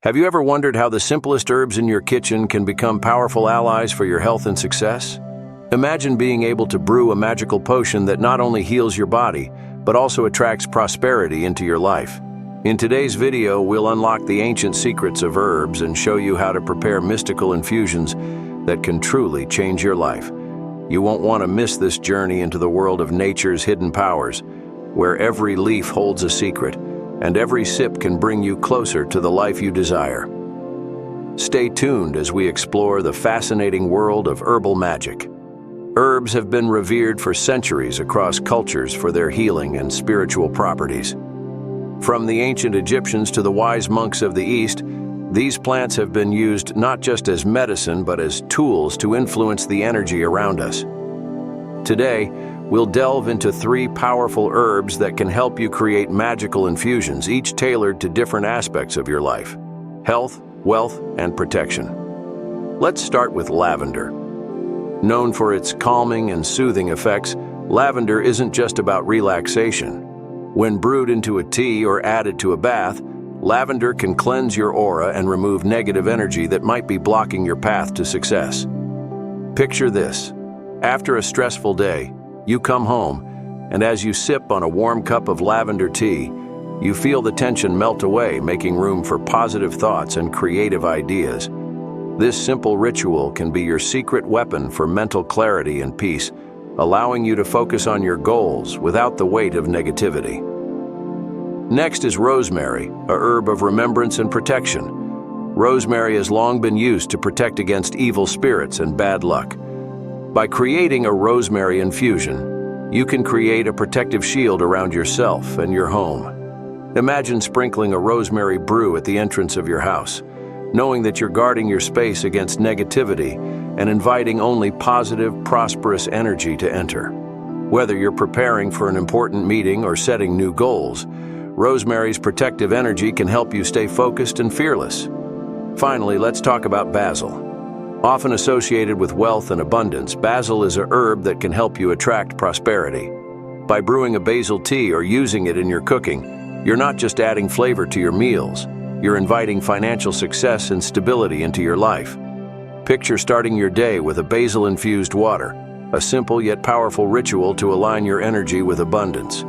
Have you ever wondered how the simplest herbs in your kitchen can become powerful allies for your health and success? Imagine being able to brew a magical potion that not only heals your body, but also attracts prosperity into your life. In today's video, we'll unlock the ancient secrets of herbs and show you how to prepare mystical infusions that can truly change your life. You won't want to miss this journey into the world of nature's hidden powers, where every leaf holds a secret, and every sip can bring you closer to the life you desire. Stay tuned as we explore the fascinating world of herbal magic. Herbs have been revered for centuries across cultures for their healing and spiritual properties. From the ancient Egyptians to the wise monks of the East, these plants have been used not just as medicine but as tools to influence the energy around us. Today, we'll delve into 3 powerful herbs that can help you create magical infusions, each tailored to different aspects of your life: health, wealth, and protection. Let's start with lavender. Known for its calming and soothing effects, lavender isn't just about relaxation. When brewed into a tea or added to a bath, lavender can cleanse your aura and remove negative energy that might be blocking your path to success. Picture this. After a stressful day, you come home, and as you sip on a warm cup of lavender tea, you feel the tension melt away, making room for positive thoughts and creative ideas. This simple ritual can be your secret weapon for mental clarity and peace, allowing you to focus on your goals without the weight of negativity. Next is rosemary, a herb of remembrance and protection. Rosemary has long been used to protect against evil spirits and bad luck. By creating a rosemary infusion, you can create a protective shield around yourself and your home. Imagine sprinkling a rosemary brew at the entrance of your house, knowing that you're guarding your space against negativity and inviting only positive, prosperous energy to enter. Whether you're preparing for an important meeting or setting new goals, rosemary's protective energy can help you stay focused and fearless. Finally, let's talk about basil. Often associated with wealth and abundance, basil is a herb that can help you attract prosperity. By brewing a basil tea or using it in your cooking, you're not just adding flavor to your meals, you're inviting financial success and stability into your life. Picture starting your day with a basil-infused water, a simple yet powerful ritual to align your energy with abundance.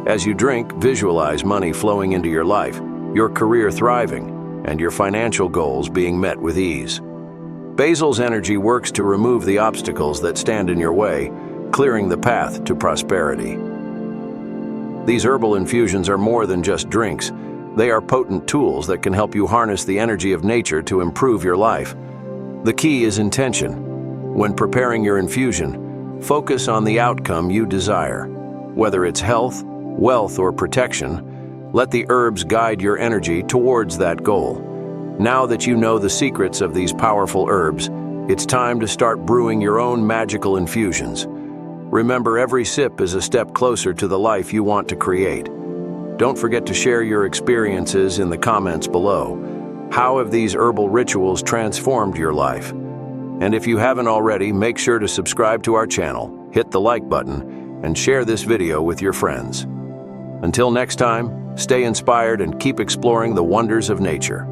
As you drink, visualize money flowing into your life, your career thriving, and your financial goals being met with ease. Basil's energy works to remove the obstacles that stand in your way, clearing the path to prosperity. These herbal infusions are more than just drinks. They are potent tools that can help you harness the energy of nature to improve your life. The key is intention. When preparing your infusion, focus on the outcome you desire. Whether it's health, wealth, or protection, let the herbs guide your energy towards that goal. Now that you know the secrets of these powerful herbs, it's time to start brewing your own magical infusions. Remember, every sip is a step closer to the life you want to create. Don't forget to share your experiences in the comments below. How have these herbal rituals transformed your life? And if you haven't already, make sure to subscribe to our channel, hit the like button, and share this video with your friends. Until next time, stay inspired and keep exploring the wonders of nature.